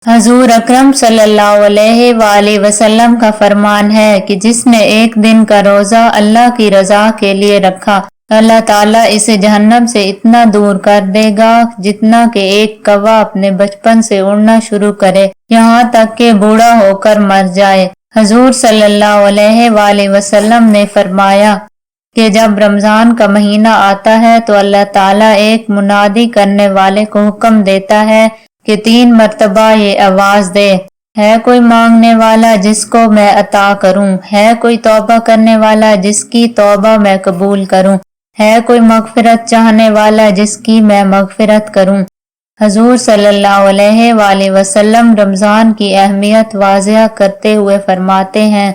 حضور اکرم صلی اللہ علیہ وآلہ وسلم کا فرمان ہے کہ جس نے ایک دن کا روزہ اللہ کی رضا کے لیے رکھا، اللہ تعالیٰ اسے جہنم سے اتنا دور کر دے گا جتنا کہ ایک کوا اپنے بچپن سے اڑنا شروع کرے یہاں تک کہ بوڑھا ہو کر مر جائے۔ حضور صلی اللہ علیہ وآلہ وسلم نے فرمایا کہ جب رمضان کا مہینہ آتا ہے تو اللہ تعالیٰ ایک منادی کرنے والے کو حکم دیتا ہے کہ 3 مرتبہ یہ آواز دے، ہے کوئی مانگنے والا جس کو میں عطا کروں، ہے کوئی توبہ کرنے والا جس کی توبہ میں قبول کروں، ہے کوئی مغفرت چاہنے والا جس کی میں مغفرت کروں۔ حضور صلی اللہ علیہ وآلہ وسلم رمضان کی اہمیت واضح کرتے ہوئے فرماتے ہیں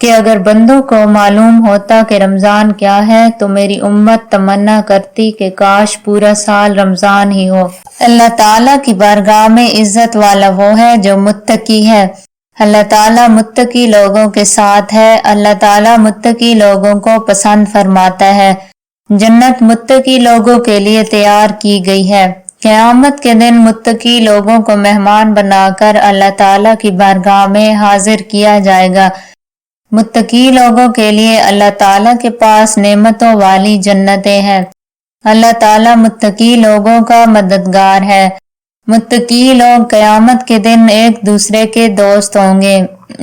کہ اگر بندوں کو معلوم ہوتا کہ رمضان کیا ہے تو میری امت تمنا کرتی کہ کاش پورا سال رمضان ہی ہو۔ اللہ تعالیٰ کی بارگاہ میں عزت والا وہ ہے جو متقی ہے۔ اللہ تعالیٰ متقی لوگوں کے ساتھ ہے۔ اللہ تعالیٰ متقی لوگوں کو پسند فرماتا ہے۔ جنت متقی لوگوں کے لیے تیار کی گئی ہے۔ قیامت کے دن متقی لوگوں کو مہمان بنا کر اللہ تعالیٰ کی بارگاہ میں حاضر کیا جائے گا۔ متقی لوگوں کے لیے اللہ تعالیٰ کے پاس نعمتوں والی جنتیں ہیں۔ اللہ تعالیٰ متقی لوگوں کا مددگار ہے۔ متقی لوگ قیامت کے دن ایک دوسرے کے دوست ہوں گے۔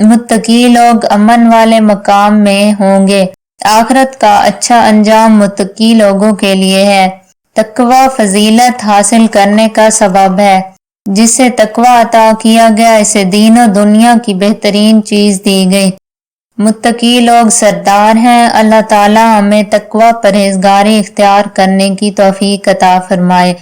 متقی لوگ امن والے مقام میں ہوں گے۔ آخرت کا اچھا انجام متقی لوگوں کے لیے ہے۔ تقوی فضیلت حاصل کرنے کا سبب ہے۔ جسے تقوی عطا کیا گیا اسے دین و دنیا کی بہترین چیز دی گئی۔ متقی لوگ سردار ہیں۔ اللہ تعالی ہمیں تقوی پرہیزگاری اختیار کرنے کی توفیق عطا فرمائے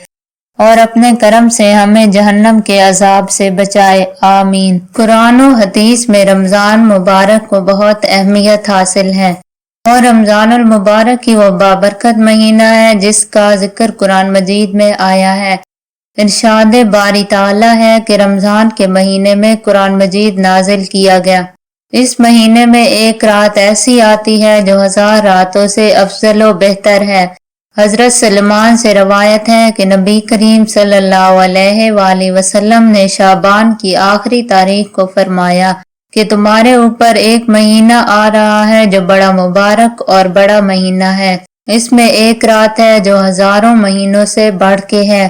اور اپنے کرم سے ہمیں جہنم کے عذاب سے بچائے، آمین۔ قرآن و حدیث میں رمضان مبارک کو بہت اہمیت حاصل ہے اور رمضان المبارک ہی وہ بابرکت مہینہ ہے جس کا ذکر قرآن مجید میں آیا ہے۔ ارشاد باری تعالی ہے کہ رمضان کے مہینے میں قرآن مجید نازل کیا گیا۔ اس مہینے میں ایک رات ایسی آتی ہے جو 1000 راتوں سے افضل و بہتر ہے۔ حضرت سلمان سے روایت ہے کہ نبی کریم صلی اللہ علیہ وآلہ وسلم نے شعبان کی آخری تاریخ کو فرمایا کہ تمہارے اوپر ایک مہینہ آ رہا ہے جو بڑا مبارک اور بڑا مہینہ ہے۔ اس میں ایک رات ہے جو ہزاروں مہینوں سے بڑھ کے ہے۔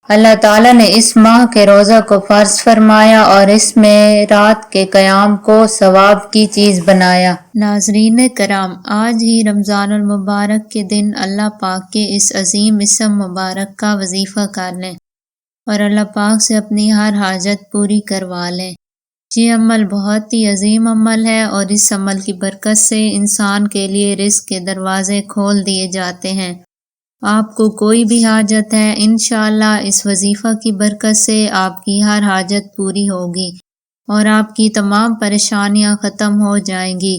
اللہ تعالیٰ نے اس ماہ کے روزہ کو فرض فرمایا اور اس میں رات کے قیام کو ثواب کی چیز بنایا۔ ناظرین کرام، آج ہی رمضان المبارک کے دن اللہ پاک کے اس عظیم اسم مبارک کا وظیفہ کر لیں اور اللہ پاک سے اپنی ہر حاجت پوری کروا لیں۔ یہ عمل بہت ہی عظیم عمل ہے اور اس عمل کی برکت سے انسان کے لیے رزق کے دروازے کھول دیے جاتے ہیں۔ آپ کو کوئی بھی حاجت ہے، انشاءاللہ اس وظیفہ کی برکت سے آپ کی ہر حاجت پوری ہوگی اور آپ کی تمام پریشانیاں ختم ہو جائیں گی۔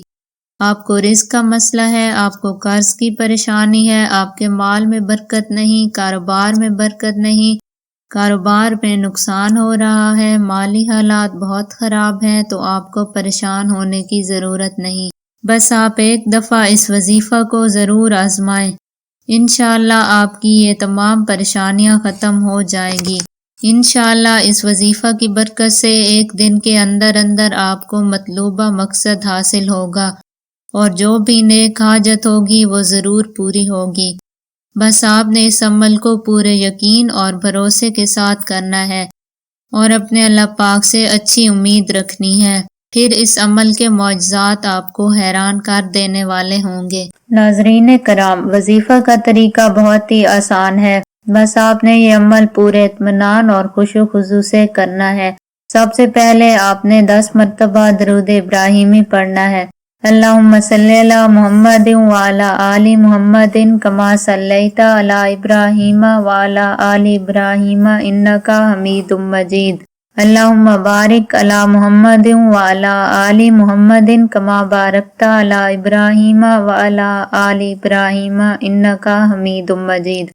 آپ کو رزق کا مسئلہ ہے، آپ کو قرض کی پریشانی ہے، آپ کے مال میں برکت نہیں، کاروبار میں برکت نہیں، کاروبار میں نقصان ہو رہا ہے، مالی حالات بہت خراب ہیں، تو آپ کو پریشان ہونے کی ضرورت نہیں۔ بس آپ ایک دفعہ اس وظیفہ کو ضرور آزمائیں، انشاءاللہ آپ کی یہ تمام پریشانیاں ختم ہو جائیں گی۔ انشاءاللہ اس وظیفہ کی برکت سے ایک دن کے اندر اندر آپ کو مطلوبہ مقصد حاصل ہوگا اور جو بھی نیک حاجت ہوگی وہ ضرور پوری ہوگی۔ بس آپ نے اس عمل کو پورے یقین اور بھروسے کے ساتھ کرنا ہے اور اپنے اللہ پاک سے اچھی امید رکھنی ہے، پھر اس عمل کے معجزات آپ کو حیران کر دینے والے ہوں گے۔ ناظرین کرام، وظیفہ کا طریقہ بہت ہی آسان ہے، بس آپ نے یہ عمل پورے اطمینان اور خشوع و خضوع سے کرنا ہے۔ سب سے پہلے آپ نے 10 مرتبہ درود ابراہیمی پڑھنا ہے۔ اللہم صلی علی محمد وعلی آل محمد کما صلیت علی ابراہیم وعلی آل ابراہیم انک حمید مجید۔ اللہم بارک علی محمد وعلی آل محمد کما بارکت علی ابراہیم وعلی آل ابراہیم انک حمید مجید۔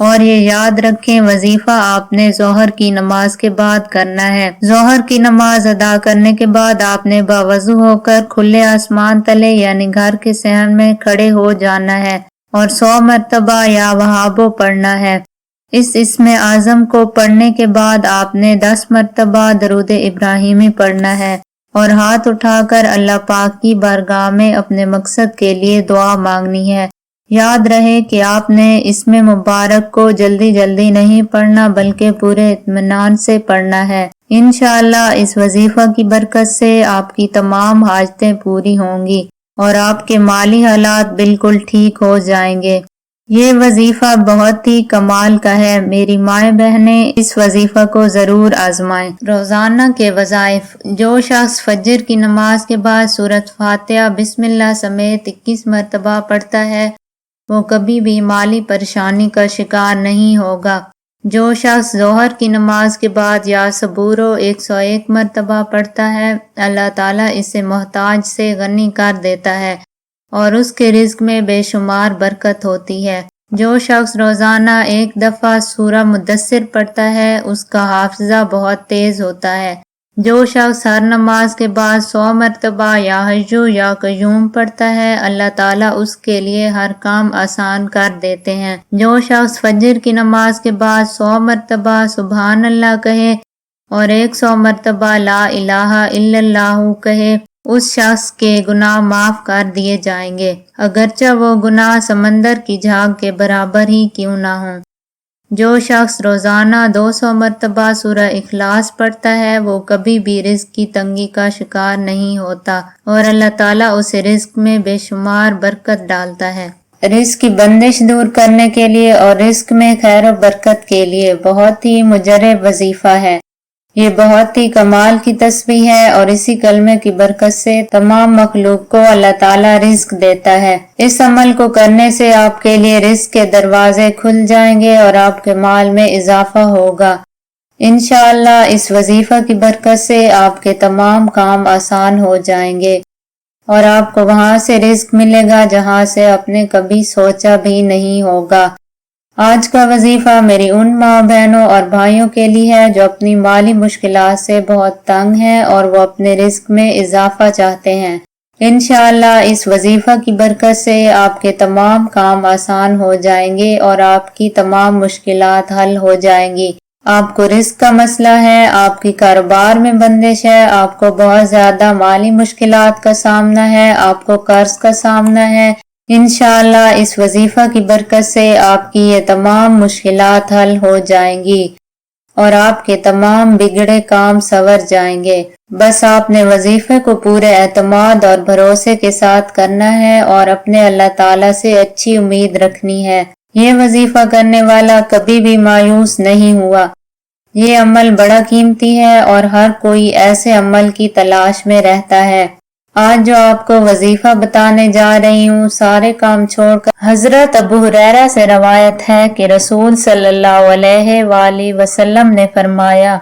اور یہ یاد رکھیں وظیفہ آپ نے ظہر کی نماز کے بعد کرنا ہے۔ ظہر کی نماز ادا کرنے کے بعد آپ نے باوضو ہو کر کھلے آسمان تلے یعنی گھر کے صحن میں کھڑے ہو جانا ہے اور 100 مرتبہ یا وہابو پڑھنا ہے۔ اس اسم اعظم کو پڑھنے کے بعد آپ نے 10 مرتبہ درود ابراہیمی پڑھنا ہے اور ہاتھ اٹھا کر اللہ پاک کی بارگاہ میں اپنے مقصد کے لیے دعا مانگنی ہے۔ یاد رہے کہ آپ نے اسم مبارک کو جلدی جلدی نہیں پڑھنا بلکہ پورے اطمینان سے پڑھنا ہے۔ انشاءاللہ اس وظیفہ کی برکت سے آپ کی تمام حاجتیں پوری ہوں گی اور آپ کے مالی حالات بالکل ٹھیک ہو جائیں گے۔ یہ وظیفہ بہت ہی کمال کا ہے، میری مائیں بہنیں اس وظیفہ کو ضرور آزمائیں۔ روزانہ کے وظائف: جو شخص فجر کی نماز کے بعد سورۃ فاتحہ بسم اللہ سمیت 21 مرتبہ پڑھتا ہے وہ کبھی بھی مالی پریشانی کا شکار نہیں ہوگا۔ جو شخص ظہر کی نماز کے بعد یا صبورو 101 مرتبہ پڑھتا ہے اللہ تعالیٰ اسے محتاج سے غنی کر دیتا ہے اور اس کے رزق میں بے شمار برکت ہوتی ہے۔ جو شخص روزانہ ایک دفعہ سورہ مدثر پڑھتا ہے اس کا حافظہ بہت تیز ہوتا ہے۔ جو شخص ہر نماز کے بعد 100 مرتبہ یا حیّ یا قیوم پڑھتا ہے اللہ تعالیٰ اس کے لیے ہر کام آسان کر دیتے ہیں۔ جو شخص فجر کی نماز کے بعد 100 مرتبہ سبحان اللہ کہے اور 100 مرتبہ لا الہ الا اللہ کہے اس شخص کے گناہ معاف کر دیے جائیں گے، اگرچہ وہ گناہ سمندر کی جھاگ کے برابر ہی کیوں نہ ہوں۔ جو شخص روزانہ 200 مرتبہ سورہ اخلاص پڑھتا ہے وہ کبھی بھی رزق کی تنگی کا شکار نہیں ہوتا اور اللہ تعالیٰ اسے رزق میں بے شمار برکت ڈالتا ہے۔ رزق کی بندش دور کرنے کے لیے اور رزق میں خیر و برکت کے لیے بہت ہی مجرب وظیفہ ہے۔ یہ بہت ہی کمال کی تسبیح ہے اور اسی کلمے کی برکت سے تمام مخلوق کو اللہ تعالیٰ رزق دیتا ہے۔ اس عمل کو کرنے سے آپ کے لیے رزق کے دروازے کھل جائیں گے اور آپ کے مال میں اضافہ ہوگا۔ انشاءاللہ اس وظیفہ کی برکت سے آپ کے تمام کام آسان ہو جائیں گے اور آپ کو وہاں سے رزق ملے گا جہاں سے آپ نے کبھی سوچا بھی نہیں ہوگا۔ آج کا وظیفہ میری ان ماں بہنوں اور بھائیوں کے لیے ہے جو اپنی مالی مشکلات سے بہت تنگ ہیں اور وہ اپنے رزق میں اضافہ چاہتے ہیں۔ انشاءاللہ اس وظیفہ کی برکت سے آپ کے تمام کام آسان ہو جائیں گے اور آپ کی تمام مشکلات حل ہو جائیں گی۔ آپ کو رزق کا مسئلہ ہے، آپ کی کاروبار میں بندش ہے، آپ کو بہت زیادہ مالی مشکلات کا سامنا ہے، آپ کو قرض کا سامنا ہے، انشاءاللہ اس وظیفہ کی برکت سے آپ کی یہ تمام مشکلات حل ہو جائیں گی اور آپ کے تمام بگڑے کام سنور جائیں گے۔ بس آپ نے وظیفے کو پورے اعتماد اور بھروسے کے ساتھ کرنا ہے اور اپنے اللہ تعالیٰ سے اچھی امید رکھنی ہے۔ یہ وظیفہ کرنے والا کبھی بھی مایوس نہیں ہوا۔ یہ عمل بڑا قیمتی ہے اور ہر کوئی ایسے عمل کی تلاش میں رہتا ہے۔ آج جو آپ کو وظیفہ بتانے جا رہی ہوں سارے کام چھوڑ کر حضرت ابو ہریرہ سے روایت ہے کہ رسول صلی اللہ علیہ وآلہ وسلم نے فرمایا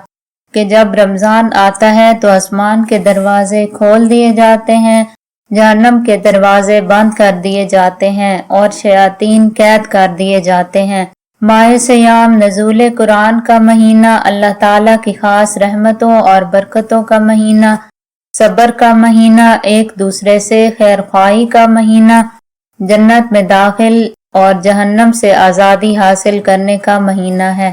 کہ جب رمضان آتا ہے تو آسمان کے دروازے کھول دیے جاتے ہیں، جہنم کے دروازے بند کر دیے جاتے ہیں اور شیاطین قید کر دیے جاتے ہیں۔ ماہ صیام نزول قرآن کا مہینہ، اللہ تعالیٰ کی خاص رحمتوں اور برکتوں کا مہینہ، صبر کا مہینہ، ایک دوسرے سے خیر خواہی کا مہینہ، جنت میں داخل اور جہنم سے آزادی حاصل کرنے کا مہینہ ہے۔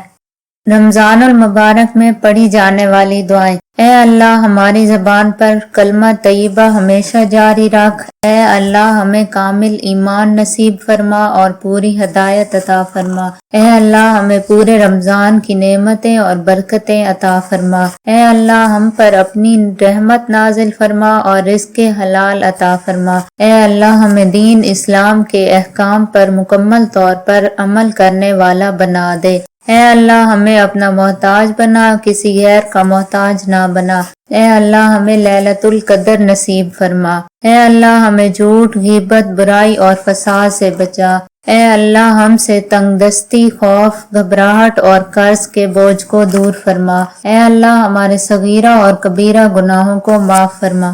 رمضان المبارک میں پڑھی جانے والی دعائیں: اے اللہ ہماری زبان پر کلمہ طیبہ ہمیشہ جاری رکھ، اے اللہ ہمیں کامل ایمان نصیب فرما اور پوری ہدایت عطا فرما، اے اللہ ہمیں پورے رمضان کی نعمتیں اور برکتیں عطا فرما، اے اللہ ہم پر اپنی رحمت نازل فرما اور رزق حلال عطا فرما، اے اللہ ہمیں دین اسلام کے احکام پر مکمل طور پر عمل کرنے والا بنا دے، اے اللہ ہمیں اپنا محتاج بنا، کسی غیر کا محتاج نہ بنا، اے اللہ ہمیں لیلۃ القدر نصیب فرما، اے اللہ ہمیں جھوٹ، غیبت، برائی اور فساد سے بچا، اے اللہ ہم سے تنگ دستی، خوف، گھبراہٹ اور قرض کے بوجھ کو دور فرما، اے اللہ ہمارے صغیرہ اور کبیرہ گناہوں کو معاف فرما۔